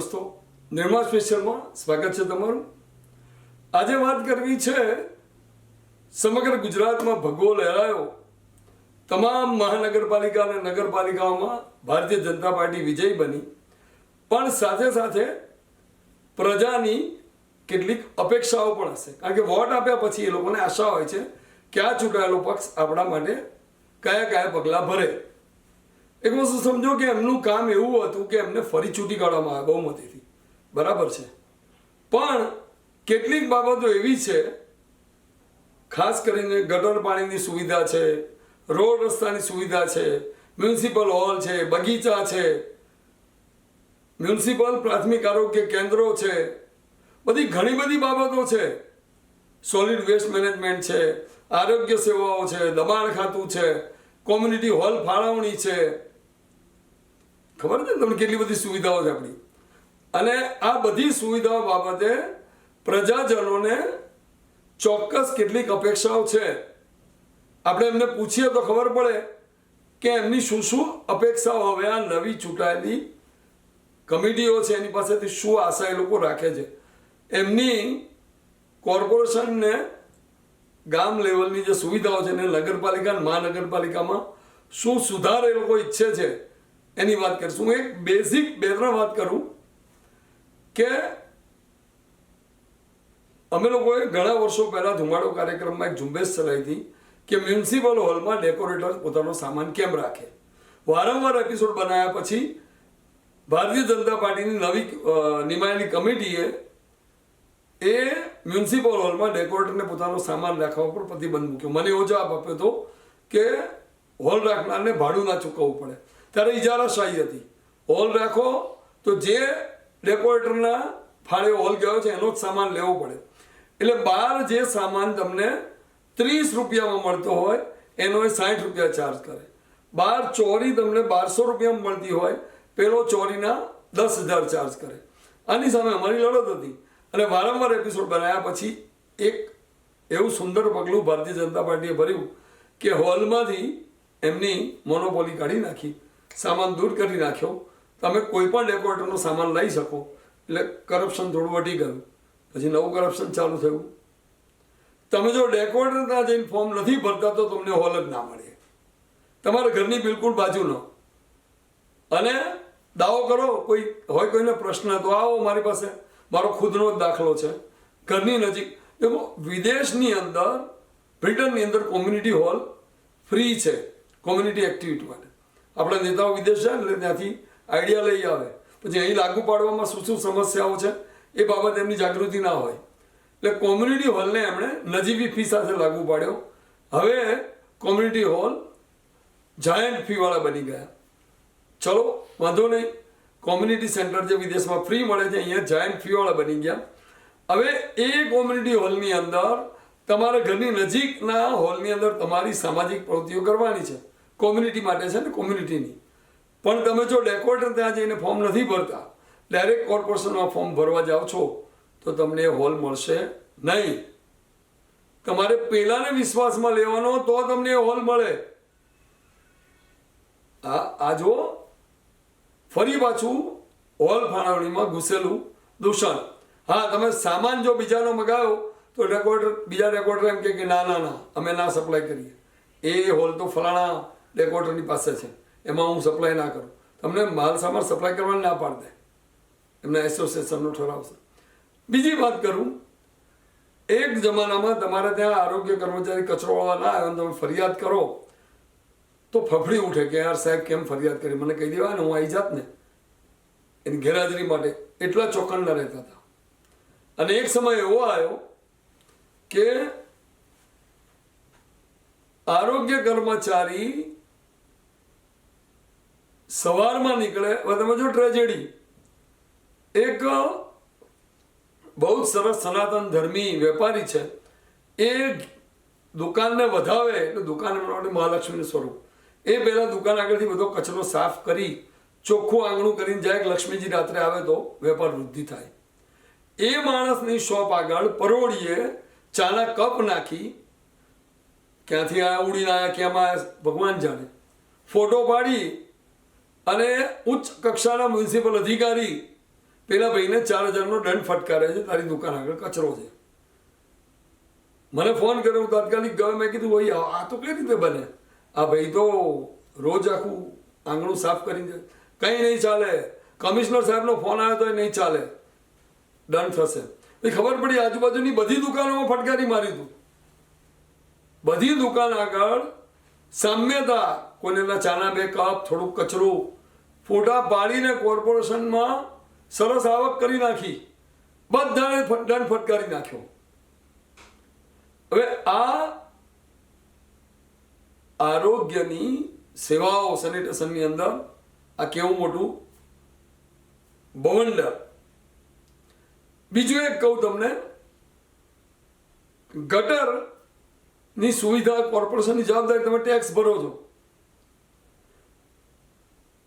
દોસ્તો, નિર્મા સ્પેશિયલમાં સ્વાગત છે તમારું. આજે વાત કરવી છે સમગ્ર ગુજરાતમાં ભગવો લહેરાયો. તમામ મહાનગરપાલિકા અને નગરપાલિકાઓમાં ભારતીય જનતા પાર્ટી વિજયી બની, પણ સાથે સાથે પ્રજાની કેટલીક અપેક્ષાઓ પણ હશે. કારણ કે વોટ આપ્યા પછી એ લોકોને આશા હોય છે કે આ ચૂંટાયેલો પક્ષ આપણા માટે કયા કયા પગલાં ભરે. એક વસ્તુ સમજો કે એમનું કામ એવું હતું કે એમને ફરી ચૂંટી કાઢવામાં આવે બહુમતીથી, બરાબર છે, પણ કેટલીક બાબતો એવી છે, ખાસ કરીને ગટર પાણીની સુવિધા છે, રોડ રસ્તાની સુવિધા છે, મ્યુનિસિપલ હોલ છે, બગીચા છે, મ્યુનિસિપલ પ્રાથમિક આરોગ્ય કેન્દ્રો છે, બધી ઘણી બધી બાબતો છે. સોલિડ વેસ્ટ મેનેજમેન્ટ છે, આરોગ્ય સેવાઓ છે, દબાણ ખાતું છે, કોમ્યુનિટી હોલ ફાળવણી છે. ખબર છે તમને કેટલી બધી સુવિધાઓ છે આપણી. અને આ બધી સુવિધાઓ બાબતે પ્રજાજનોને ચોક્કસ કેટલીક અપેક્ષાઓ છે. આપણે એમને પૂછીએ તો ખબર પડે કે એમની શું શું અપેક્ષાઓ હવે આ નવી ચૂંટાયેલી કમિટીઓ છે એની પાસેથી શું આશા એ લોકો રાખે છે. એમની કોર્પોરેશનને ગામ લેવલની જે સુવિધાઓ છે ને નગરપાલિકા અને મહાનગરપાલિકામાં શું સુધાર એ લોકો ઈચ્છે છે એની વાત કરીશું. હું એક બેઝિક 2-3 વાત કરું કે અમે લોકોએ ઘણા વર્ષો પહેલા ધુમાડો કાર્યક્રમમાં એક ઝુંબેશ ચલાવી હતી કે મ્યુનિસિપલ હોલમાં ડેકોરેટર પોતાનો સામાન કેમ રાખે. વારંવાર એપિસોડ બનાવ્યા પછી ભારતીય જનતા પાર્ટીની નવી નિમાયેલી કમિટીએ એ મ્યુનિસિપલ હોલમાં ડેકોરેટરને પોતાનો સામાન રાખવા ઉપર પ્રતિબંધ મૂક્યો. મને એવો જવાબ આપ્યો હતો કે હોલ રાખનારને ભાડું ના ચૂકવવું પડે. ત્યારે ઇજારાશાહી હતી. હોલ રાખો તો જે ડેકોરેટરના ફાળે હોલ ગયો છે એનો જ સામાન લેવો પડે. એટલે બહાર જે સામાન તમને 30 રૂપિયામાં મળતો હોય એનો એ 60 રૂપિયા ચાર્જ કરે. બહાર ચોરી તમને 1200 રૂપિયામાં મળતી હોય પેલો ચોરીના 10,000 ચાર્જ કરે. આની સામે અમારી લડત હતી અને વારંવાર એપિસોડ બનાવ્યા પછી એક એવું સુંદર પગલું ભારતીય જનતા પાર્ટીએ ભર્યું કે હોલમાંથી એમની મોનોપોલી કાઢી નાખી, સામાન દૂર કરી નાખ્યો. તમે કોઈ પણ ડેકોરેટરનો સામાન લઈ શકો. એટલે કરપ્શન થોડું વધી ગયું. પછી નવું કરપ્શન ચાલુ થયું. તમે જો ડેકોરેટર ત્યાં જઈને ફોર્મ નથી ભરતા તો તમને હોલ જ ના મળે. તમારા ઘરની બિલકુલ બાજુ ન. અને દાવો કરો કોઈ હોય કોઈને પ્રશ્ન તો આવો મારી પાસે, મારો ખુદનો જ દાખલો છે ઘરની નજીક. દેખો વિદેશની અંદર, બ્રિટનની અંદર કોમ્યુનિટી હોલ ફ્રી છે કોમ્યુનિટી એક્ટિવિટી માટે. આપણા નેતાઓ વિદેશ જાય એટલે ત્યાંથી આઈડિયા લઈ આવે, પછી અહીં લાગુ પાડવામાં શું શું સમસ્યાઓ છે એ બાબત એમની જાગૃતિ ના હોય. એટલે કોમ્યુનિટી હોલને એમણે નજીવી ફી સાથે લાગુ પાડ્યો. હવે કોમ્યુનિટી હોલ જાયન્ટ ફીવાળા બની ગયા. ચલો વાંધો નહીં, કોમ્યુનિટી સેન્ટર જે વિદેશમાં ફ્રી મળે છે અહીંયા જાયન્ટ ફીવાળા બની ગયા. હવે એ કોમ્યુનિટી હોલની અંદર તમારા ઘરની નજીકના હોલની અંદર તમારી સામાજિક પ્રવૃત્તિઓ કરવાની છે. કોમ્યુનિટી માટે છે ને, કોમ્યુનિટીની. પણ તમે જો ડેકોરેટર ત્યાં જઈને ફોર્મ નથી ભરતા, ડાયરેક્ટ કોર્પોરેશનમાં ફોર્મ ભરવા જાઓ છો તો તમને એ હોલ મળશે નહીં. તમારે પેલાને વિશ્વાસમાં લેવાનો તો તમને એ હોલ મળે. આ જો ફરી પાછું હોલ ફાળવણીમાં ઘૂસેલું દૂષણ. હા, તમે સામાન જો બીજાનો મગાવ્યો તો બીજા ડેકોરેટર એમ કે ના ના ના અમે ના સપ્લાય કરીએ. એ હોલ તો ફલાણા ડેકોરેટરની પાસે છે, એમાં હું સપ્લાય ના કરું. તમને માલ સામાન સપ્લાય કરવાની ના પાડ દે. એમના એસોસિએશનનો ઠરાવ છે. બીજી વાત કરું, એક જમાનામાં તમારે ત્યાં આરોગ્ય કર્મચારી કચરોવાળા ના આવ્યો તમે ફરિયાદ કરો તો ફફડી ઉઠે કે યાર સાહેબ કેમ ફરિયાદ કરી, મને કહી દેવાય ને હું આવી જાત ને. એની ગેરહાજરી માટે એટલા ચોકન્ના રહેતા હતા. અને એક સમય એવો આવ્યો કે આરોગ્ય કર્મચારી સવારમાં નીકળે. હવે તમે જો ટ્રેજેડી, એક બહુ જ સરસ સનાતન ધર્મી વેપારી છે, એ દુકાનને વધાવે એટલે દુકાન એમના માટે મહાલક્ષ્મીનું સ્વરૂપ. એ પહેલાં દુકાન આગળથી બધો કચરો સાફ કરી ચોખ્ખું આંગણું કરીને જાય કે લક્ષ્મીજી રાત્રે આવે તો વેપાર વૃદ્ધિ થાય. એ માણસની શોપ આગળ પરોળીએ ચાના કપ નાખી, ક્યાંથી આયા ઉડીને આયા ક્યાંમાં આયા ભગવાન જાણે, ફોટો પાડી અને ઉચ્ચ કક્ષાના મ્યુનિસિપલ અધિકારી પેલા ભાઈને 4,000નો દંડ ફટકારે છે, તારી દુકાન આગળ કચરો છે. મને ફોન કર્યો, હું તાત્કાલિક ગયો. મેં કીધું ભાઈ આ તો કઈ રીતે બને? આ ભાઈ તો રોજ આખું આંગણું સાફ કરીને કંઈ નહીં ચાલે. કમિશનર સાહેબનો ફોન આવ્યો તો નહીં ચાલે, દંડ થશે. એ ખબર પડી આજુબાજુની બધી દુકાનોમાં ફટકારી મારી તું. બધી દુકાન આગળ સામ્યતા, કોઈના ચાના 2 કપ, થોડુંક કચરું, ફોટા પાડીને કોર્પોરેશનમાં સરસ આવક કરી નાખી. બધાને દંડ ફટકારી નાખ્યો. હવે આ આરોગ્યની સેવાઓ સેનિટેશનની અંદર આ કેવું મોટું બવંડર. બીજું એક કહું તમને, ગટરની સુવિધા કોર્પોરેશનની જવાબદારી, તમે ટેક્સ ભરો છો.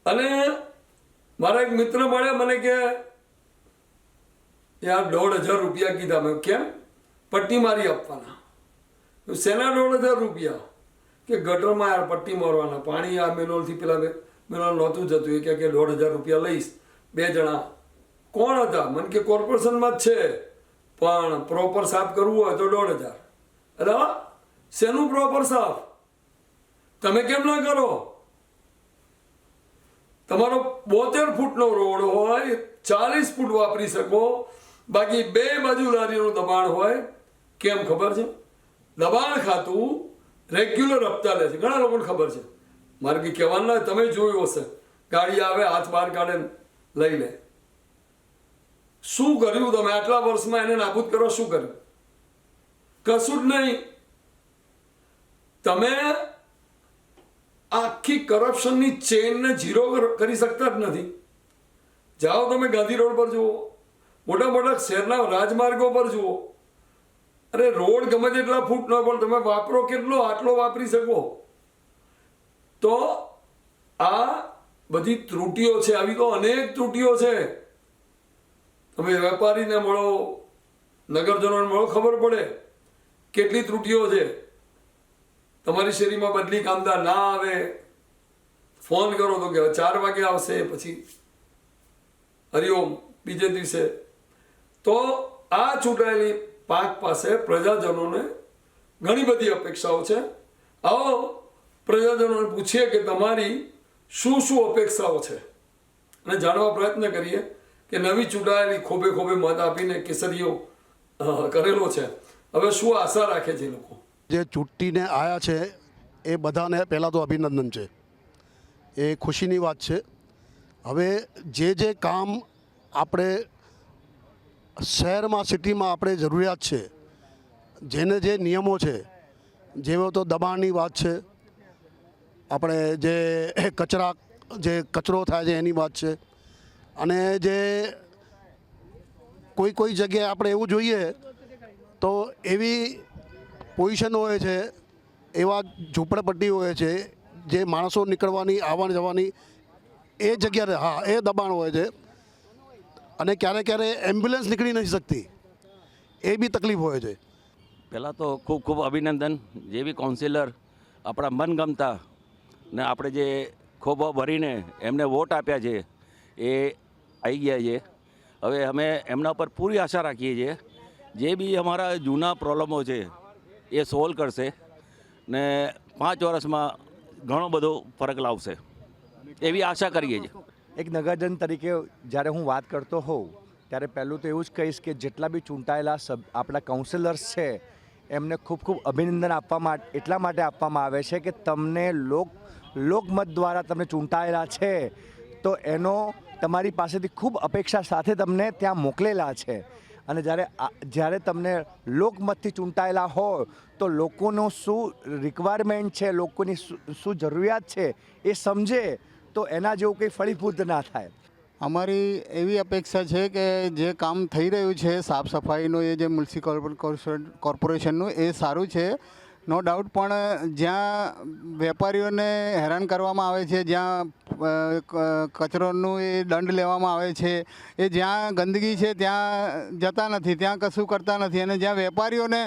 અને મારા એક મિત્ર મળ્યા, મને કે યાર 1,500 રૂપિયા કીધા. મેં કેમ? પટ્ટી મારી આપવાના. શેના 1,500 રૂપિયા? કે ગટરમાં યાર પટ્ટી મારવાના, પાણી આ મેનોલથી પેલા મેનોલ નહોતું જતું. એ કે 1,500 રૂપિયા લઈશ. 2 જણા. કોણ હતા? મને કે કોર્પોરેશનમાં જ છે, પણ પ્રોપર સાફ કરવું હોય તો 1,500. એટલે શેનું પ્રોપર સાફ? તમે કેમ ના કરો? તમારો 72 ફૂટનો રોડ હોય, 40 ફૂટ વાપરી શકો, બાકી 2 બાજુ લારીનું દબાણ હોય. કેમ ખબર છે? દબાણ ખાતું રેગ્યુલર હપ્તા લે છે. ઘણા લોકોને ખબર છે. મારે કંઈ કહેવાનું ના, તમે જોયું હશે, ગાડી આવે, હાથ બહાર કાઢે, લઈ લે. શું કર્યું તમે આટલા વર્ષમાં? એને નાબૂદ કરો. શું કર્યું? કશું જ નહીં. તમે આખી કરપ્શનની ચેઇનને ઝીરો કરી શકતા જ નથી. જાઓ તમે ગાંધી રોડ પર જુઓ, મોટા મોટા શહેરના રાજમાર્ગો પર જુઓ. અરે રોડ ગમે તેટલા ફૂટ ન, પણ તમે વાપરો કેટલો? આટલો વાપરી શકો. તો આ બધી ત્રુટીઓ છે. આવી તો અનેક ત્રુટીઓ છે. તમે વેપારીને મળો, નગરજનોને મળો, ખબર પડે કેટલી ત્રુટીઓ છે. તમારી શેરીમાં બદલી કામદાર ના આવે, ફોન કરો તો કે 4 વાગે આવશે, પછી હરિઓમ બીજે દિવસે. તો આ ચૂંટાયેલી પાંખ પાસે પ્રજાજનોને ઘણી બધી અપેક્ષાઓ છે. આવો પ્રજાજનોને પૂછીએ કે તમારી શું શું અપેક્ષાઓ છે, અને જાણવા પ્રયત્ન કરીએ કે નવી ચૂંટાયેલી ખોબે ખોબે મત આપીને કેસરીઓ કરેલો છે, હવે શું આશા રાખે છે લોકો. જે ચૂંટીને આવ્યા છે એ બધાને પહેલાં તો અભિનંદન છે, એ ખુશીની વાત છે. હવે જે કામ આપણે શહેરમાં, સિટીમાં આપણે જરૂરિયાત છે, જેને જે નિયમો છે, જેવો તો દબાણની વાત છે, આપણે જે કચરો થાય છે એની વાત છે, અને જે કોઈ જગ્યાએ આપણે એવું જોઈએ તો એવી પોઝિશન હોય છે, એવા ઝૂંપડપટ્ટી હોય છે, જે માણસો નીકળવાની, આવવા જવાની એ જગ્યાએ, હા, એ દબાણ હોય છે. અને ક્યારે એમ્બ્યુલન્સ નીકળી નથી શકતી, એ બી તકલીફ હોય છે. પહેલાં તો ખૂબ ખૂબ અભિનંદન. જે બી કાઉન્સિલર આપણા મનગમતા ને આપણે જે ખોબો ભરીને એમને વોટ આપ્યા છે એ આવી ગયા છે. હવે અમે એમના પર પૂરી આશા રાખીએ છીએ. જે બી અમારા જૂના પ્રોબ્લેમો છે એ સોલ્વ કરશે ને 5 વર્ષમાં ઘણો બધો ફરક લાવશે એવી આશા કરીએ છીએ. એક નગરજન તરીકે જ્યારે હું વાત કરતો હોઉં ત્યારે પહેલું તો એવું જ કહીશ કે જેટલા બી ચૂંટાયેલા આપણા કાઉન્સિલર્સ છે એમને ખૂબ ખૂબ અભિનંદન એટલા માટે આપવામાં આવે છે કે તમને લોકમત દ્વારા તમને ચૂંટાયેલા છે, તો એનો તમારી પાસેથી ખૂબ અપેક્ષા સાથે તમને ત્યાં મોકલેલા છે. અને જ્યારે તમને લોકમતથી ચૂંટાયેલા હોય તો લોકોનો શું રિક્વાયરમેન્ટ છે, લોકોની શું જરૂરિયાત છે એ સમજે, તો એના જેવું કંઈ ફળીભૂત ના થાય. અમારી એવી અપેક્ષા છે કે જે કામ થઈ રહ્યું છે સાફ સફાઈનું, એ જે મ્યુનિસિપલ કોર્પોરેશનનું, એ સારું છે, નો ડાઉટ. પણ જ્યાં વેપારીઓને હેરાન કરવામાં આવે છે, જ્યાં કચરોનું એ દંડ લેવામાં આવે છે, એ જ્યાં ગંદકી છે ત્યાં જતા નથી, ત્યાં કશું કરતા નથી. અને જ્યાં વેપારીઓને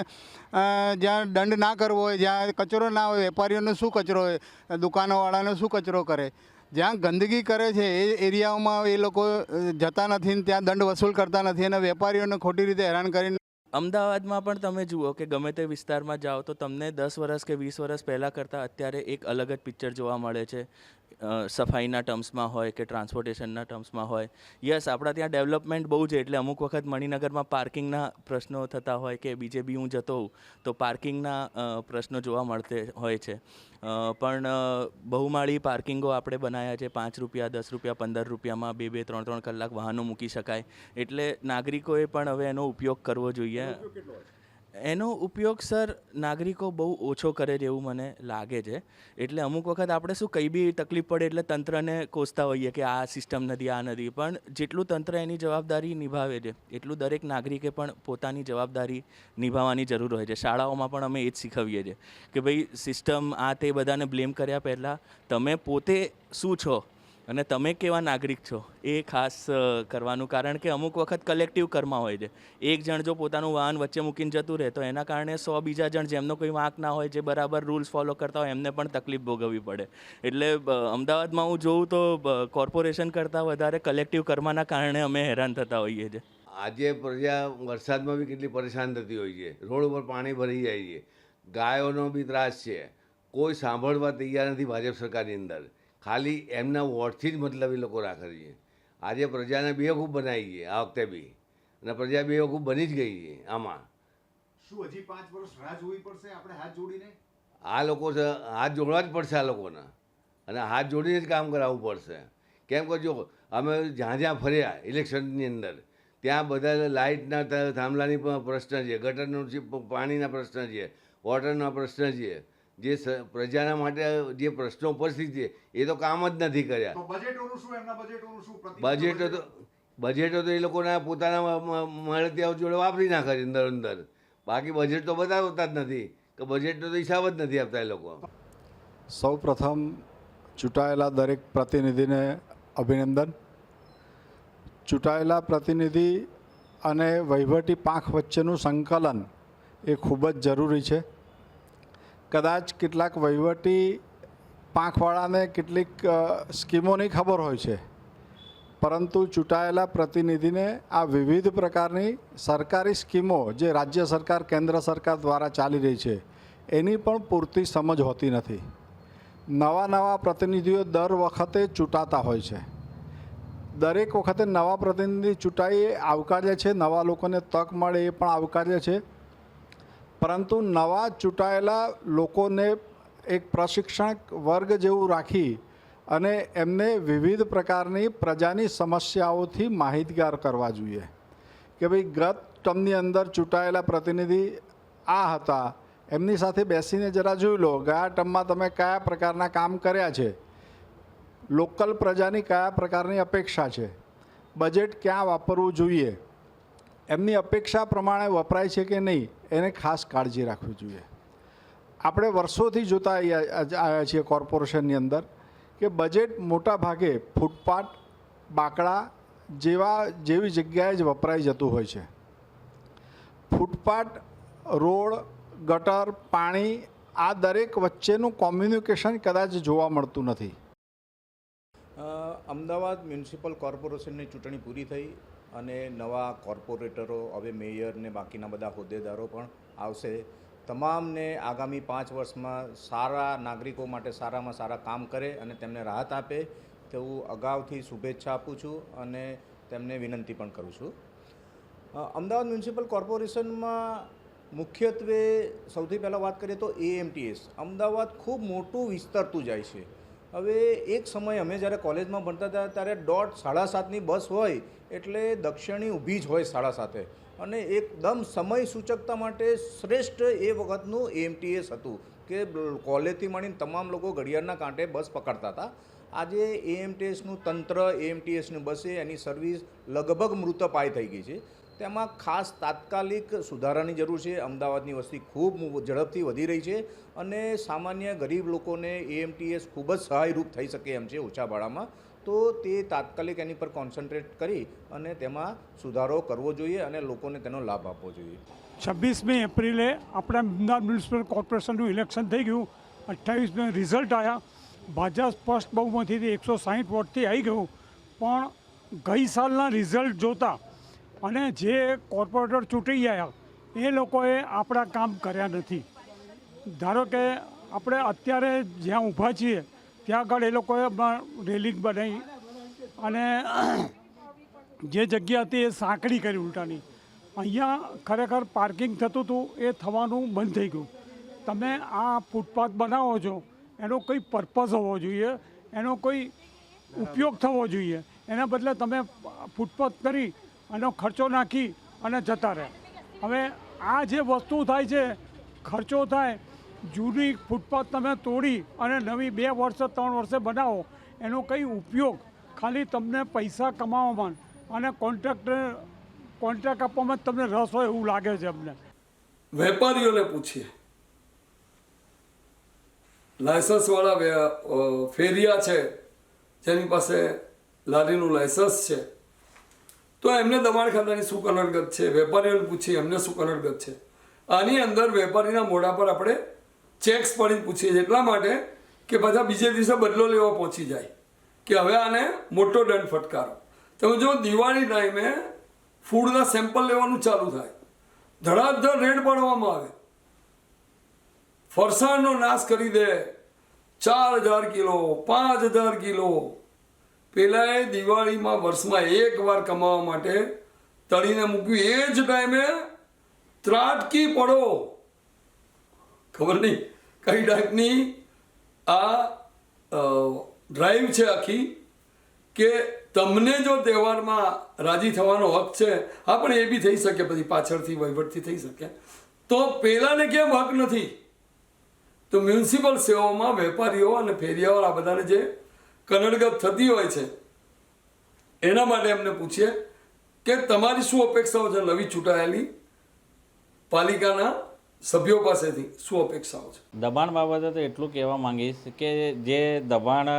જ્યાં દંડ ના કરવો હોય, જ્યાં કચરો ના હોય, વેપારીઓને શું કચરો હોય, દુકાનોવાળાને શું કચરો કરે. જ્યાં ગંદકી કરે છે એ એરિયાઓમાં એ લોકો જતા નથી ને ત્યાં દંડ વસૂલ કરતા નથી અને વેપારીઓને ખોટી રીતે હેરાન કરીને અમદાવાદમાં પણ તમે જુઓ કે ગમે તે વિસ્તારમાં જાઓ તો તમને 10 વર્ષ કે 20 વર્ષ પહેલાં કરતાં અત્યારે એક અલગ જ પિક્ચર જોવા મળે છે. સફાઈના ટર્મ્સમાં હોય કે ટ્રાન્સપોર્ટેશનના ટર્મ્સમાં હોય. યસ, આપણા ત્યાં ડેવલપમેન્ટ બહુ છે એટલે અમુક વખત મણિનગરમાં પાર્કિંગના પ્રશ્નો થતા હોય કે બીજે બી હું જતો હોઉં તો પાર્કિંગના પ્રશ્નો જોવા મળતે હોય છે. પણ બહુમાળી પાર્કિંગો આપણે બનાવ્યા છે 5 રૂપિયા 10 રૂપિયા 15 રૂપિયામાં 2-2 3-3 કલાક વાહનો મૂકી શકાય. એટલે નાગરિકોએ પણ હવે એનો ઉપયોગ કરવો જોઈએ. એનો ઉપયોગ સર નાગરિકો બહુ ઓછો કરે છે એવું મને લાગે છે. એટલે અમુક વખત આપણે શું કંઈ બી તકલીફ પડે એટલે તંત્રને કોસતા હોઈએ કે આ સિસ્ટમ નથી આ નથી, પણ જેટલું તંત્ર એની જવાબદારી નિભાવે છે એટલું દરેક નાગરિકે પણ પોતાની જવાબદારી નિભાવવાની જરૂર હોય છે. શાળાઓમાં પણ અમે એ જ શીખવીએ છીએ કે ભાઈ સિસ્ટમ આ તે બધાને બ્લેમ કર્યા પહેલાં તમે પોતે શું છો અને તમે કેવા નાગરિક છો એ ખાસ કરવાનું. કારણ કે અમુક વખત કલેક્ટિવ કર્મા હોય છે. એક જણ જો પોતાનું વાહન વચ્ચે મૂકીને જતું રહે તો એના કારણે 100 બીજા જણ જેમનો કોઈ વાંક ના હોય, જે બરાબર રૂલ્સ ફોલો કરતા હોય, એમને પણ તકલીફ ભોગવવી પડે. એટલે અમદાવાદમાં હું જોઉં તો કોર્પોરેશન કરતાં વધારે કલેક્ટિવ કર્માના કારણે અમે હેરાન થતા હોઈએ છીએ. આજે પ્રજા વરસાદમાં બી કેટલી પરેશાન થતી હોય છે. રોડ ઉપર પાણી ભરી જાય છે, ગાયોનો બી ત્રાસ છે. કોઈ સાંભળવા તૈયાર નથી ભાજપ સરકારની અંદર. ખાલી એમના વોટથી જ મતલબ એ લોકો રાખે છે. આજે પ્રજાને બેવકૂફ બનાવી છે આ વખતે બી, અને પ્રજા બેવકૂફ બની જ ગઈ છે. આમાં શું હજી 5 વર્ષ રાહ જોવી પડશે આપણે હાથ જોડીને? આ લોકો હાથ જોડવા જ પડશે આ લોકોને, અને હાથ જોડીને જ કામ કરાવવું પડશે. કેમ કે જો અમે જ્યાં જ્યાં ફર્યા ઇલેક્શનની અંદર ત્યાં બધા લાઇટના થાંભલાની પ્રશ્ન છે, ગટરનો પાણીના પ્રશ્ન છે, વોટરના પ્રશ્ન છે. જે પ્રજાના માટે જે પ્રશ્નો ઉપસ્થિત છે એ તો કામ જ નથી કર્યા. બજેટો તો એ લોકોના પોતાના મળે ત્યાં જોડે વાપરી નાખે છે અંદર. બાકી બજેટ તો બતાવતા જ નથી કે બજેટનો તો હિસાબ જ નથી આપતા એ લોકો. સૌ પ્રથમ ચૂંટાયેલા દરેક પ્રતિનિધિને અભિનંદન. ચૂંટાયેલા પ્રતિનિધિ અને વહીવટી પાંખ વચ્ચેનું સંકલન એ ખૂબ જ જરૂરી છે. કદાચ કેટલાક વહીવટી પાંખવાળાને કેટલીક સ્કીમોની ખબર હોય છે, પરંતુ ચૂંટાયેલા પ્રતિનિધિને આ વિવિધ પ્રકારની સરકારી સ્કીમો જે રાજ્ય સરકાર કેન્દ્ર સરકાર દ્વારા ચાલી રહી છે એની પણ પૂરતી સમજ હોતી નથી. નવા પ્રતિનિધિઓ દર વખતે ચૂંટાતા હોય છે. દરેક વખતે નવા પ્રતિનિધિ ચૂંટાઈ એ આવકાર્ય છે, નવા લોકોને તક મળે એ પણ આવકાર્ય છે. પરંતુ નવા ચૂંટાયેલા લોકોને એક પ્રશિક્ષણ વર્ગ જેવું રાખી અને એમને વિવિધ પ્રકારની પ્રજાની સમસ્યાઓથી માહિતગાર કરવા જોઈએ કે ભાઈ ગત ટર્મની અંદર ચૂંટાયેલા પ્રતિનિધિ આ હતા, એમની સાથે બેસીને જરા જોઈ લો ગયા ટર્મમાં તમે કયા પ્રકારના કામ કર્યા છે, લોકલ પ્રજાની કયા પ્રકારની અપેક્ષા છે, બજેટ ક્યાં વાપરવું જોઈએ, એમની અપેક્ષા પ્રમાણે વપરાય છે કે નહીં એને ખાસ કાળજી રાખવી જોઈએ. આપણે વર્ષોથી જોતા આવ્યા છીએ કોર્પોરેશનની અંદર કે બજેટ મોટા ભાગે ફૂટપાથ, બાકડા જેવી જગ્યાએ જ વપરાઈ જતું હોય છે. ફૂટપાથ, રોડ, ગટર, પાણી આ દરેક વચ્ચેનું કોમ્યુનિકેશન કદાચ જોવા મળતું નથી. અમદાવાદ મ્યુનિસિપલ કોર્પોરેશનની ચૂંટણી પૂરી થઈ અને નવા કોર્પોરેટરો, હવે મેયર ને બાકીના બધા હોદ્દેદારો પણ આવશે. તમામને આગામી 5 વર્ષમાં સારા નાગરિકો માટે સારામાં સારા કામ કરે અને તેમને રાહત આપે તેવું અગાઉથી શુભેચ્છા આપું છું અને તેમને વિનંતી પણ કરું છું. અમદાવાદ મ્યુનિસિપલ કોર્પોરેશનમાં મુખ્યત્વે સૌથી પહેલાં વાત કરીએ તો AMTS. અમદાવાદ ખૂબ મોટું વિસ્તરતું જાય છે. હવે એક સમય અમે જ્યારે કોલેજમાં ભણતા હતા ત્યારે 7:30ની બસ હોય એટલે દક્ષિણી ઊભી જ હોય 7:30, અને એકદમ સમય સૂચકતા માટે શ્રેષ્ઠ એ વખતનું AMTS હતું કે કોલેજથી મળીને તમામ લોકો ઘડિયાળના કાંઠે બસ પકડતા હતા. આજે AMTSનું તંત્ર, AMTSની બસે એની સર્વિસ લગભગ મૃતપાય થઈ ગઈ છે. તેમાં ખાસ તાત્કાલિક સુધારાની જરૂર છે. અમદાવાદની વસ્તી ખૂબ ઝડપથી વધી રહી છે અને સામાન્ય ગરીબ લોકોને AMTS ખૂબ જ સહાયરૂપ થઈ શકે એમ છે ઓછા ભાડામાં. તો તે તાત્કાલિક એની પર કોન્સન્ટ્રેટ કરી અને તેમાં સુધારો કરવો જોઈએ અને લોકોને તેનો લાભ આપવો જોઈએ. 26મી એપ્રિલે આપણા અમદાવાદ મ્યુનિસિપલ કોર્પોરેશનનું ઇલેક્શન થઈ ગયું. 28મે રિઝલ્ટ આવ્યા ભાજપ સ્પષ્ટ બહુમતીથી 160 વોટથી આવી ગયું, પણ ગઈ સાલના રિઝલ્ટ જોતા અને જે કોર્પોરેટર ચૂંટી ગયા એ લોકોએ આપણા કામ કર્યા નથી. ધારો કે આપણે અત્યારે જ્યાં ઊભા છીએ ત્યાં આગળ એ લોકોએ રેલિંગ બનાવી અને જે જગ્યા હતી એ સાંકડી કરી ઉલટાની. અહીંયા ખરેખર પાર્કિંગ થતું હતું એ થવાનું બંધ થઈ ગયું. તમે આ ફૂટપાથ બનાવો છો એનો કોઈ પર્પઝ હોવો જોઈએ, એનો કોઈ ઉપયોગ થવો જોઈએ. એના બદલે તમે ફૂટપાથ કરી એનો ખર્ચો નાખી અને જતા રહ્યા. હવે આ જે વસ્તુ થાય છે, ખર્ચો થાય, જૂની ફૂટપાથ તમે તોડી અને નવી 2 વર્ષે 3 વર્ષે બનાવો, એનો કંઈ ઉપયોગ ખાલી તમને પૈસા કમાવામાં અને કોન્ટ્રાક્ટ આપવામાં તમને રસ હોય એવું લાગે છે અમને. વેપારીઓને પૂછીએ, લાયસન્સવાળા ફેરિયા છે જેની પાસે લારીનું લાયસન્સ છે, તો એમને દબાણ ખાતાની શું કનડગત છે? વેપારીઓને પૂછીએ એમને શું કનડગત છે? આની અંદર વેપારીના મોઢા પર આપણે ચેક્સ પડીને પૂછીએ છીએ, એટલા માટે કે બધા બીજે દિવસે બદલો લેવા પહોંચી જાય કે હવે આને મોટો દંડ ફટકારો. તમે જો દિવાળી ટાઈમે ફૂડના સેમ્પલ લેવાનું ચાલુ થાય, ધડાધડ રેડ પાડવામાં આવે, ફરસાણનો નાશ કરી દે, 4000 કિલો 5000 કિલો. પેલાએ દિવાળીમાં વર્ષમાં એકવાર કમાવા માટે તળીને મૂક્યું, એ જ ટાઈમે ત્રાટકી પડો, ખબર નહીં કઈ ટાઈપની આ ડ્રાઈવ છે આખી, કે તમને જો તહેવારમાં રાજી થવાનો હક છે, હા પણ એ બી થઈ શકે પછી પાછળથી વહીવટથી થઈ શકે, તો પેલાને કેમ હક નથી? તો મ્યુનિસિપલ સેવાઓમાં વેપારીઓ અને ફેરિયાઓ આ બધાને જે કનડગત થતી હોય છે એના માટે એમને પૂછીએ કે તમારી શું અપેક્ષાઓ છે નવી ચૂંટાયેલી પાલિકાના સભ્યો પાસેથી, શું અપેક્ષાઓ છે? દબાણ બાબતે તો એટલું કહેવા માંગીશ કે જે દબાણ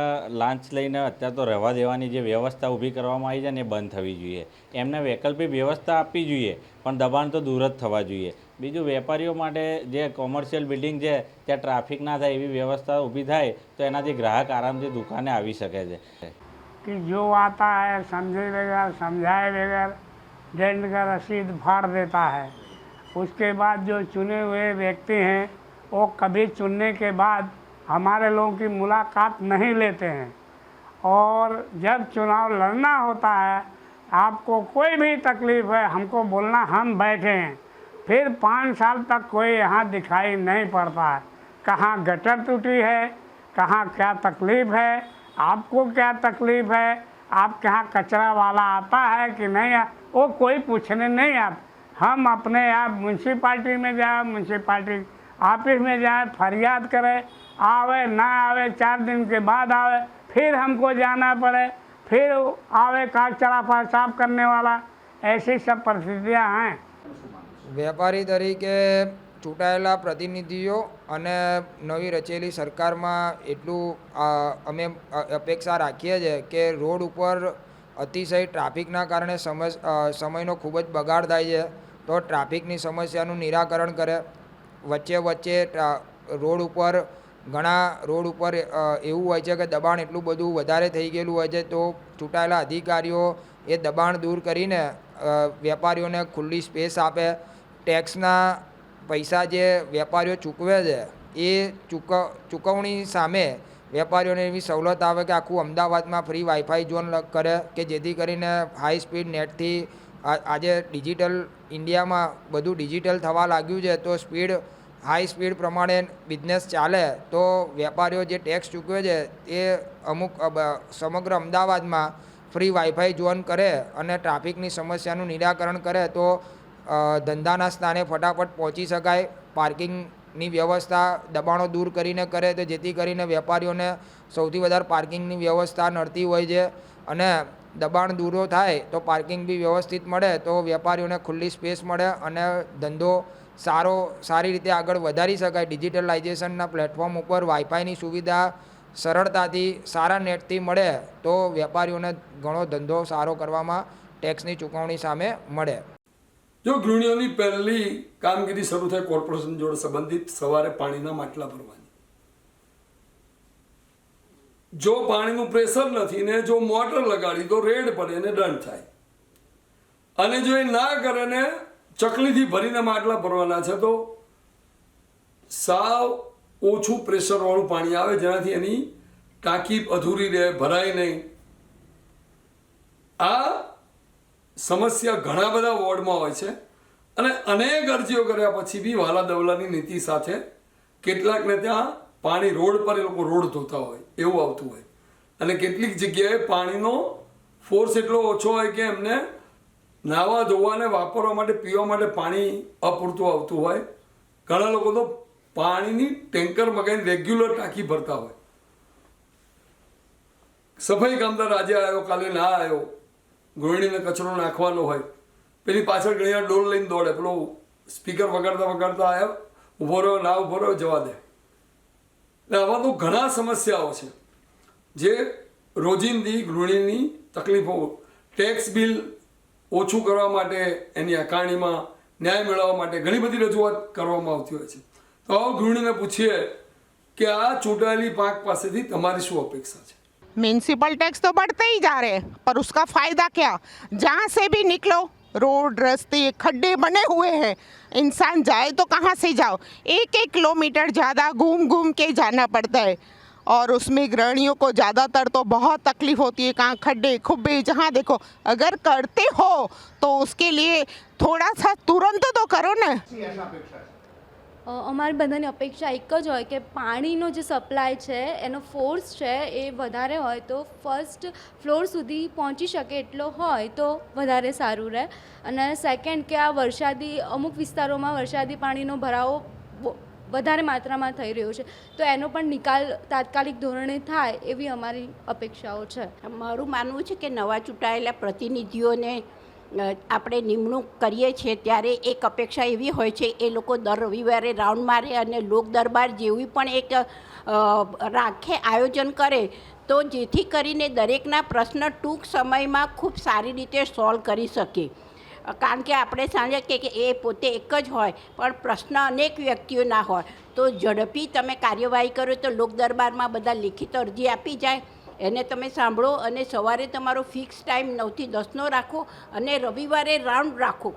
લાંચ લઈને અત્યારે તો રહેવા દેવાની જે વ્યવસ્થા ઊભી કરવામાં આવી છે ને એ બંધ થવી જોઈએ. એમને વૈકલ્પિક વ્યવસ્થા આપવી જોઈએ, પણ દબાણ તો દૂર જ થવા જોઈએ. બીજું, વેપારીઓ માટે જે કોમર્શિયલ બિલ્ડિંગ છે ત્યાં ટ્રાફિક ના થાય એવી વ્યવસ્થા ઊભી થાય તો એનાથી ગ્રાહક આરામથી દુકાને આવી શકે છે. कि जो आता है समझे बगैर समझाए बगैर दंड का रसीद फाड़ देता है. उसके बाद जो चुने हुए व्यक्ति हैं वो कभी चुनने के बाद हमारे लोगों की मुलाकात नहीं लेते हैं, और जब चुनाव लड़ना होता है आपको कोई भी तकलीफ़ है हमको बोलना, हम बैठे हैं. फिर 5 साल तक कोई यहाँ दिखाई नहीं पड़ता है. कहाँ गटर टूटी है, कहाँ क्या तकलीफ़ है, आपको क्या तकलीफ़ है, आपके यहाँ कचरा वाला आता है कि नहीं, वो कोई पूछने नहीं आता. हम अपने यहाँ म्यूनसिपाल्टी में जाए, म्यूनसिपाल्टी ऑफिस में जाए, फरियाद करें, आवे ना आवे 4 दिन के बाद आवे, फिर हमको जाना पड़े, फिर आवे कचरा साफ करने वाला. ऐसी सब परिस्थितियाँ हैं. વેપારી તરીકે ચૂંટાયેલા પ્રતિનિધિઓ અને નવી રચેલી સરકારમાં એટલું અમે અપેક્ષા રાખીએ છીએ કે રોડ ઉપર અતિશય ટ્રાફિકના કારણે સમયનો ખૂબ જ બગાડ થાય છે, તો ટ્રાફિકની સમસ્યાનું નિરાકરણ કરે. વચ્ચે રોડ ઉપર ઘણા રોડ ઉપર એવું હોય છે કે દબાણ એટલું બધું વધારે થઈ ગયેલું હોય છે, તો ચૂંટાયેલા અધિકારીઓ એ દબાણ દૂર કરીને વેપારીઓને ખુલ્લી સ્પેસ આપે. ટેક્સના પૈસા જે વેપારીઓ ચૂકવે છે એ ચૂકવણી સામે વેપારીઓને એવી સવલત આવે કે આખું અમદાવાદમાં ફ્રી વાઈફાઈ ઝોન કરે, કે જેથી કરીને હાઈ સ્પીડ નેટથી આજે ડિજિટલ ઇન્ડિયામાં બધું ડિજિટલ થવા લાગ્યું છે, તો હાઈ સ્પીડ પ્રમાણે બિઝનેસ ચાલે. તો વેપારીઓ જે ટેક્સ ચૂકવે છે એ અમુક સમગ્ર અમદાવાદમાં ફ્રી વાઈફાઈ ઝોન કરે અને ટ્રાફિકની સમસ્યાનું નિરાકરણ કરે, તો ધંધાના સ્થાને ફટાફટ પહોંચી શકાય. પાર્કિંગની વ્યવસ્થા દબાણો દૂર કરીને કરે તો જેથી કરીને વેપારીઓને સૌથી વધારે પાર્કિંગની વ્યવસ્થા નડતી હોય છે, અને દબાણ દૂરો થાય તો પાર્કિંગ બી વ્યવસ્થિત મળે તો વેપારીઓને ખુલ્લી સ્પેસ મળે અને ધંધો સારી રીતે આગળ વધારી શકાય. ડિજિટલાઇઝેશનના પ્લેટફોર્મ ઉપર વાઈફાઈની સુવિધા સરળતાથી સારા નેટથી મળે તો વેપારીઓને ઘણો ધંધો સારો કરવામાં ટેક્સની ચૂકવણી સામે મળે. જો ગૃહિણીઓની પહેલી કામગીરી શરૂ થાય કોર્પોરેશન જોડે સંબંધિત સવારે પાણીના માટલા ભરવાની, જો પાણીનું પ્રેશર નથી ને જો મોટર લગાડી તો રેડ પડે ને દંડ થાય. અને જો એ ના કરે ને ચકલીથી ભરીને માટલા ભરવાના છે તો સાવ ઓછું પ્રેશરવાળું પાણી આવે જેનાથી એની ટાંકી અધૂરી રહે, ભરાય નહીં. આ સમસ્યા ઘણા બધા વોર્ડમાં હોય છે અને અનેક અરજીઓ કર્યા પછી બી વાલા દવલાની નીતિ સાથે કેટલાકને ત્યાં પાણી રોડ પર એ લોકો રોડ ધોતા હોય એવું આવતું હોય અને કેટલીક જગ્યાએ પાણીનો ફોર્સ એટલો ઓછો હોય કે એમને નાહવા ધોવાને વાપરવા માટે પીવા માટે પાણી અપૂરતું આવતું હોય. ઘણા લોકો તો પાણીની ટેન્કર મગાવીને રેગ્યુલર ટાંકી ભરતા હોય. સફાઈ કામદાર આજે આવ્યો કાલે ના આવ્યો, ગૃહિણીને કચરો નાખવાનો હોય, પેલી પાછળ ઘણી ડોલ લઈને દોડે, પેલો સ્પીકર વગાડતા વગાડતા આવ્યો, ઊભો રહ્યો ના ઊભો રહ્યો જવા દે. એટલે આવા તો ઘણા સમસ્યાઓ છે જે રોજિંદી ગૃહિણીની તકલીફો. ટેક્સ બિલ ઓછું કરવા માટે એની આકારણીમાં ન્યાય મેળવવા માટે ઘણી બધી રજૂઆત કરવામાં આવતી હોય છે. તો આવો ગૃહિણીને પૂછીએ કે આ ચૂંટાયેલી પાંખ પાસેથી તમારી શું અપેક્ષા છે? म्यूनसिपल टैक्स तो बढ़ते ही जा रहे हैं पर उसका फ़ायदा क्या? जहाँ से भी निकलो रोड रास्ते खड्डे बने हुए हैं, इंसान जाए तो कहाँ से जाओ, 1-1 किलोमीटर ज़्यादा घूम घूम के जाना पड़ता है और उसमें गृहिणियों को ज़्यादातर तो बहुत तकलीफ़ होती है. कहाँ खड्डे खुब्बे जहाँ देखो. अगर करते हो तो उसके लिए थोड़ा सा तुरंत तो करो ना. અમારી બધાની અપેક્ષા એક જ હોય કે પાણીનો જે સપ્લાય છે એનો ફોર્સ છે એ વધારે હોય તો ફર્સ્ટ ફ્લોર સુધી પહોંચી શકે એટલો હોય તો વધારે સારું રહે. અને સેકન્ડ કે આ વરસાદી અમુક વિસ્તારોમાં વરસાદી પાણીનો ભરાવો વધારે માત્રામાં થઈ રહ્યો છે તો એનો પણ નિકાલ તાત્કાલિક ધોરણે થાય એવી અમારી અપેક્ષાઓ છે. મારું માનવું છે કે નવા ચૂંટાયેલા પ્રતિનિધિઓને આપણે નિમણૂક કરીએ છીએ ત્યારે એક અપેક્ષા એવી હોય છે એ લોકો દર રવિવારે રાઉન્ડ મારે અને લોક દરબાર જેવી પણ એક રાખે, આયોજન કરે તો જેથી કરીને દરેકના પ્રશ્ન ટૂંક સમયમાં ખૂબ સારી રીતે સોલ્વ કરી શકે. કારણ કે આપણે સાંજે કે એ પોતે એક જ હોય પણ પ્રશ્ન અનેક વ્યક્તિઓના હોય તો ઝડપી તમે કાર્યવાહી કરો તો લોક દરબારમાં બધા લિખિત અરજી આપી જાય, એને તમે સાંભળો અને સવારે તમારો ફિક્સ ટાઈમ 9 થી 10નો રાખો અને રવિવારે રાઉન્ડ રાખો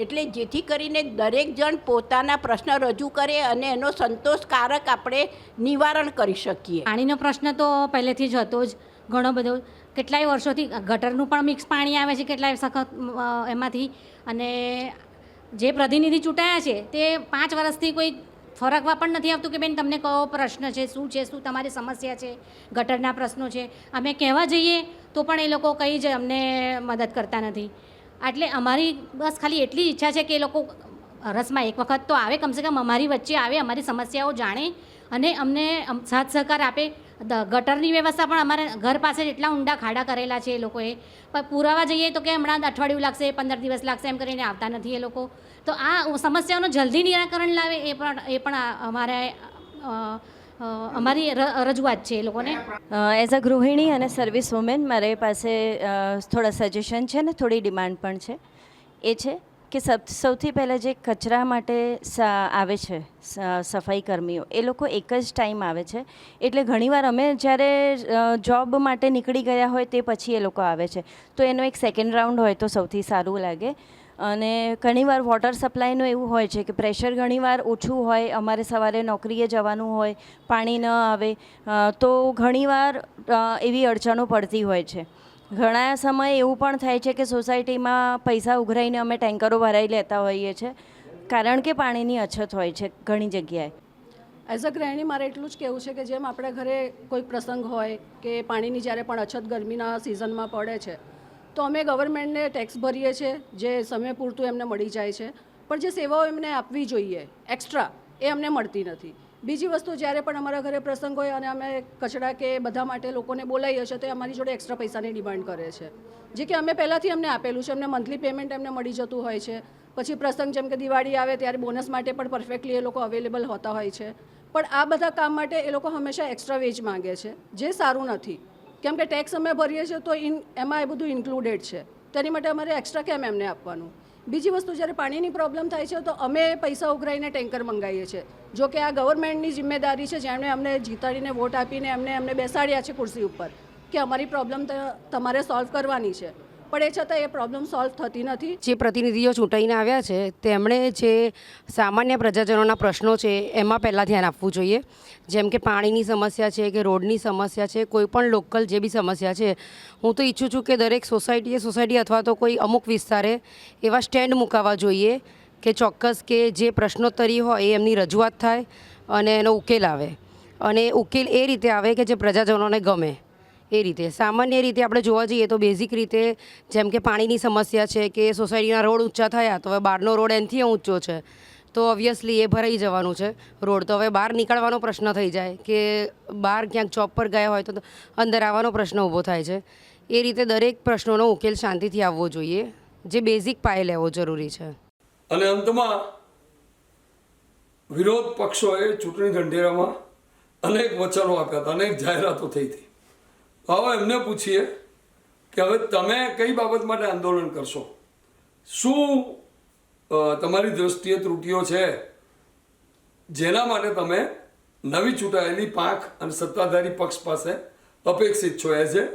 એટલે જેથી કરીને દરેક જણ પોતાના પ્રશ્ન રજૂ કરે અને એનો સંતોષકારક આપણે નિવારણ કરી શકીએ. પાણીનો પ્રશ્ન તો પહેલેથી જ હતો જ ઘણો બધો. કેટલાય વર્ષોથી ગટરનું પણ મિક્સ પાણી આવે છે કેટલાય સખત એમાંથી. અને જે પ્રતિનિધિ ચૂંટાયા છે તે 5 વર્ષથી કોઈ ફરકવા પણ નથી આવતું કે બેન તમને કયો પ્રશ્ન છે, શું તમારી સમસ્યા છે, ગટરના પ્રશ્નો છે. અમે કહેવા જઈએ તો પણ એ લોકો કંઈ જ અમને મદદ કરતા નથી. એટલે અમારી બસ ખાલી એટલી ઈચ્છા છે કે એ લોકો રસમાં એક વખત તો આવે, કમસે કમ અમારી વચ્ચે આવે, અમારી સમસ્યાઓ જાણે અને અમને સાથ સહકાર આપે. ગટરની વ્યવસ્થા પણ અમારે ઘર પાસે એટલા ઊંડા ખાડા કરેલા છે એ લોકોએ, પણ પુરાવા જઈએ તો કે હમણાં અઠવાડિયું લાગશે, 15 દિવસ લાગશે એમ કરીને આવતા નથી એ લોકો. તો આ સમસ્યાઓનું જલ્દી નિરાકરણ લાવે એ પણ અમારી રજૂઆત છે એ લોકોને. એઝ અ ગૃહિણી અને સર્વિસ વુમેન મારી પાસે થોડા સજેશન છે ને થોડી ડિમાન્ડ પણ છે. એ છે કે સૌથી પહેલાં જે કચરા માટે આવે છે સફાઈ કર્મીઓ એ લોકો એક જ ટાઈમ આવે છે એટલે ઘણીવાર અમે જ્યારે જોબ માટે નીકળી ગયા હોય તે પછી એ લોકો આવે છે તો એનો એક સેકન્ડ રાઉન્ડ હોય તો સૌથી સારું લાગે. અને ઘણીવાર વોટર સપ્લાયનું એવું હોય છે કે પ્રેશર ઘણીવાર ઓછું હોય, અમારે સવારે નોકરીએ જવાનું હોય, પાણી ન આવે તો ઘણીવાર એવી અડચણો પડતી હોય છે. ઘણા સમયે એવું પણ થાય છે કે સોસાયટીમાં પૈસા ઉઘરાઈને અમે ટેન્કરો ભરાઈ લેતા હોઈએ છીએ કારણ કે પાણીની અછત હોય છે ઘણી જગ્યાએ. એઝ અ ગૃહિણી મારે એટલું જ કહેવું છે કે જેમ આપણે ઘરે કોઈ પ્રસંગ હોય કે પાણીની જ્યારે પણ અછત ગરમીના સિઝનમાં પડે છે તો અમે ગવર્મેન્ટને ટેક્સ ભરીએ છીએ જે સમય પૂરતું એમને મળી જાય છે પણ જે સેવાઓ એમને આપવી જોઈએ એક્સ્ટ્રા એ અમને મળતી નથી. બીજી વસ્તુ જ્યારે પણ અમારા ઘરે પ્રસંગ હોય અને અમે કચરા કે બધા માટે લોકોને બોલાવીએ છીએ તો અમારી જોડે એક્સ્ટ્રા પૈસાની ડિમાન્ડ કરે છે જે કે અમે પહેલાંથી અમને આપેલું છે. અમને મંથલી પેમેન્ટ એમને મળી જતું હોય છે. પછી પ્રસંગ જેમ કે દિવાળી આવે ત્યારે બોનસ માટે પણ પરફેક્ટલી એ લોકો અવેલેબલ હોતા હોય છે. પણ આ બધા કામ માટે એ લોકો હંમેશા એક્સ્ટ્રા વેજ માંગે છે જે સારું નથી કેમ કે ટેક્સ અમે ભરીએ છીએ તો એમાં એ બધું ઇન્ક્લુડેડ છે. તેની માટે અમારે એક્સ્ટ્રા કેમ એમને આપવાનું. બીજી વસ્તુ, જ્યારે પાણીની પ્રોબ્લેમ થાય છે તો અમે પૈસા ઉઘરાઈને ટેન્કર મંગાવીએ છીએ. જો કે આ ગવર્મેન્ટની જિમ્મેદારી છે, જેમણે અમને જીતાડીને વોટ આપીને અમને બેસાડ્યા છે કુર્સી ઉપર, કે અમારી પ્રોબ્લેમ તમારે સોલ્વ કરવાની છે, પણ એ છતાં એ પ્રોબ્લેમ સોલ્વ થતી નથી. જે પ્રતિનિધિઓ ચૂંટાઈને આવ્યા છે તેમણે જે સામાન્ય પ્રજાજનોના પ્રશ્નો છે એમાં પહેલાં ધ્યાન આપવું જોઈએ. જેમ કે પાણીની સમસ્યા છે કે રોડની સમસ્યા છે, કોઈ પણ લોકલ જે બી સમસ્યા છે, હું તો ઈચ્છું છું કે દરેક સોસાયટી અથવા તો કોઈ અમુક વિસ્તારે એવા સ્ટેન્ડ મુકાવવા જોઈએ કે ચોક્કસ કે જે પ્રશ્નોત્તરી હોય એ એમની રજૂઆત થાય અને એનો ઉકેલ આવે, અને ઉકેલ એ રીતે આવે કે જે પ્રજાજનોને ગમે. એ રીતે સામાન્ય રીતે આપણે જોવા જઈએ તો બેઝિક રીતે જેમ કે પાણીની સમસ્યા છે કે સોસાયટીના રોડ ઊંચા થયા તો હવે બહારનો રોડ એનાથી ઊંચો છે તો ઓબ્વિયસલી એ ભરાઈ જવાનું છે રોડ, તો હવે બહાર નીકળવાનો પ્રશ્ન થઈ જાય કે બહાર ક્યાંક જોબ પર ગયા હોય તો અંદર આવવાનો પ્રશ્ન ઊભો થાય છે. એ રીતે દરેક પ્રશ્નોનો ઉકેલ શાંતિથી આવવો જોઈએ, જે બેઝિક પાયે લેવો જરૂરી છે. અને અંતમાં વિરોધ પક્ષોએ ચૂંટણી ઢંઢેરામાં અનેક વચનો આપ્યા હતા, અનેક જાહેરાતો થઈ હતી. હવે એમને પૂછીએ કે હવે તમે કઈ બાબત માટે આંદોલન કરશો, શું તમારી દ્રષ્ટિએ ત્રુટિઓ છે જેના માટે તમે નવી ચૂંટાયેલી પાંખ અને સત્તાધારી પક્ષ પાસે અપેક્ષિત છો એઝ એ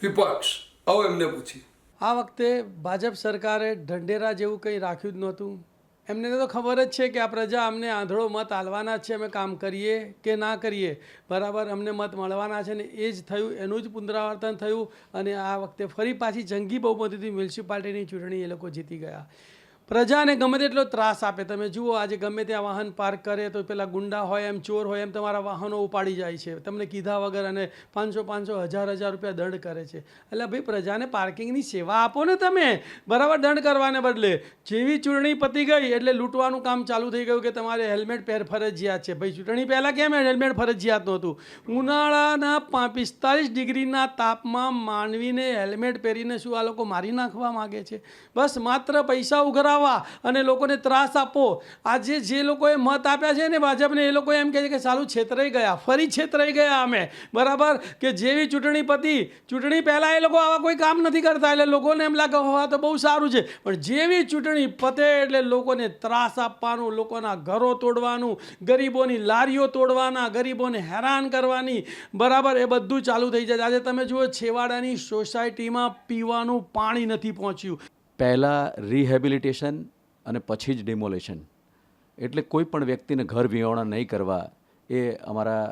વિપક્ષ? હવે એમને પૂછીએ. આ વખતે ભાજપ સરકારે ઢંઢેરા જેવું કંઈ રાખ્યું જ નહોતું. એમને તો ખબર જ છે કે આ પ્રજા અમને આંધળો મત આલવાના છે, અમે કામ કરીએ કે ના કરીએ બરાબર અમને મત મળવાના છે, ને એ જ થયું, એનું જ પુનરાવર્તન થયું. અને આ વખતે ફરી પાછી જંગી બહુમતીથી મ્યુનિસિપાલિટીની ચૂંટણી એ લોકો જીતી ગયા. પ્રજાને ગમે તેટલો ત્રાસ આપે, તમે જુઓ આજે ગમે ત્યાં વાહન પાર્ક કરે તો પેલા ગુંડા હોય એમ ચોર હોય એમ તમારા વાહનો ઉપાડી જાય છે તમને કીધા વગર, અને 500 1000 રૂપિયા દંડ કરે છે. એટલે ભાઈ પ્રજાને પાર્કિંગની સેવા આપો ને તમે, બરાબર દંડ કરવાને બદલે. જેવી ચૂંટણી પતી ગઈ એટલે લૂંટવાનું કામ ચાલુ થઈ ગયું કે તમારે હેલ્મેટ ફરજિયાત છે. ભાઈ ચૂંટણી પહેલાં કેમ હેલ્મેટ ફરજિયાત નહોતું? ઉનાળાના 45 ડિગ્રીના તાપમાં માનવીને હેલ્મેટ પહેરીને શું આ લોકો મારી નાખવા માગે છે? બસ માત્ર પૈસા ઉઘરાવા અને લોકોને ત્રાસ આપો. આજે જે લોકોએ મત આપ્યા છે ને ભાજપને, એ લોકો એમ કહે છે કે સાલું છેતરાઈ ગયા, ફરી છેતરાઈ ગયા અમે, બરાબર કે જેવી ચૂંટણી પતી, ચૂંટણી પહેલાં એ લોકો આવા કોઈ કામ નથી કરતા એટલે લોકોને એમ લાગે હોવા તો બહુ સારું છે, પણ જેવી ચૂંટણી પતે એટલે લોકોને ત્રાસ આપવાનું, લોકોના ઘરો તોડવાનું, ગરીબોની લારીઓ તોડવાના, ગરીબોને હેરાન કરવાની, બરાબર એ બધું ચાલુ થઈ જાય. આજે તમે જુઓ છેવાડાની સોસાયટીમાં પીવાનું પાણી નથી પહોંચ્યું. પહેલાં રિહેબિલિટેશન અને પછી જ ડિમોલેશન, એટલે કોઈ પણ વ્યક્તિને ઘર વિહોણા નહીં કરવા એ અમારા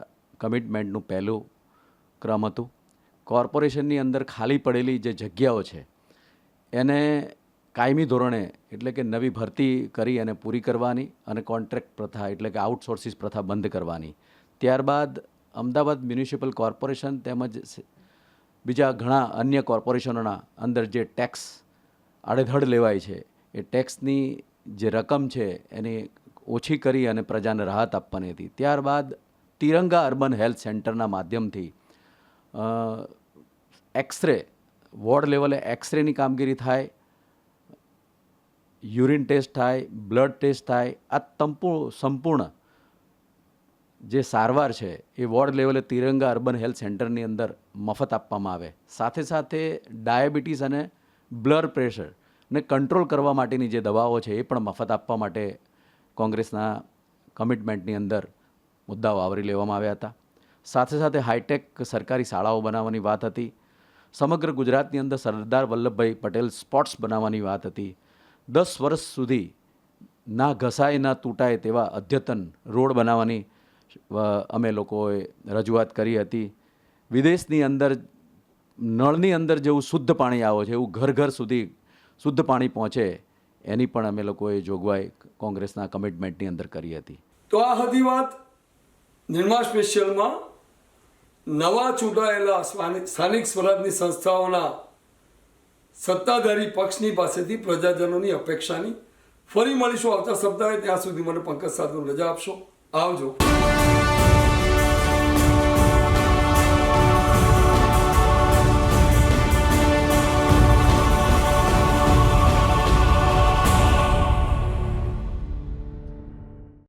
કમિટમેન્ટનું પહેલું ક્રમ હતું. કોર્પોરેશનની અંદર ખાલી પડેલી જે જગ્યાઓ છે એને કાયમી ધોરણે એટલે કે નવી ભરતી કરી અને પૂરી કરવાની, અને કોન્ટ્રાક્ટ પ્રથા એટલે કે આઉટસોર્સિસ પ્રથા બંધ કરવાની. ત્યારબાદ અમદાવાદ મ્યુનિસિપલ કોર્પોરેશન તેમજ બીજા ઘણા અન્ય કોર્પોરેશનોના અંદર જે ટેક્સ આડેધડ લેવાય છે એ ટેક્સની જે રકમ છે એની ઓછી કરી અને પ્રજાને રાહત આપવાની હતી. ત્યારબાદ તિરંગા અર્બન હેલ્થ સેન્ટરના માધ્યમથી એક્સરે, વોર્ડ લેવલે એક્સરેની કામગીરી થાય, યુરિન ટેસ્ટ થાય, બ્લડ ટેસ્ટ થાય, આ સંપૂર્ણ જે સારવાર છે એ વોર્ડ લેવલે તિરંગા અર્બન હેલ્થ સેન્ટરની અંદર મફત આપવામાં આવે. સાથે સાથે ડાયાબિટીસ અને બ્લડ પ્રેશરને કંટ્રોલ કરવા માટેની જે દવાઓ છે એ પણ મફત આપવા માટે કોંગ્રેસના કમિટમેન્ટની અંદર મુદ્દાઓ આવરી લેવામાં આવ્યા હતા. સાથે સાથે હાઈટેક સરકારી શાળાઓ બનાવવાની વાત હતી. સમગ્ર ગુજરાતની અંદર સરદાર વલ્લભભાઈ પટેલ સ્પોર્ટ્સ બનાવવાની વાત હતી. 10 વર્ષ સુધી ના ઘસાય ના તૂટાય તેવા અદ્યતન રોડ બનાવવાની અમે લોકોએ રજૂઆત કરી હતી. વિદેશની અંદર નળની અંદર જેવું શુદ્ધ પાણી આવે છે એવું ઘર ઘર સુધી શુદ્ધ પાણી પહોંચે એની પણ અમે લોકોએ જોગવાઈ કોંગ્રેસના કમિટમેન્ટની અંદર કરી હતી. તો આ હતી વાત નિર્મા સ્પેશિયલમાં નવા ચૂંટાયેલા સ્થાનિક સ્વરાજની સંસ્થાઓના સત્તાધારી પક્ષની પાસેથી પ્રજાજનોની અપેક્ષાની. ફરી મળીશું આવતા સપ્તાહે. ત્યાં સુધી મને પંકજ સાધુ રજા આપશો. આવજો.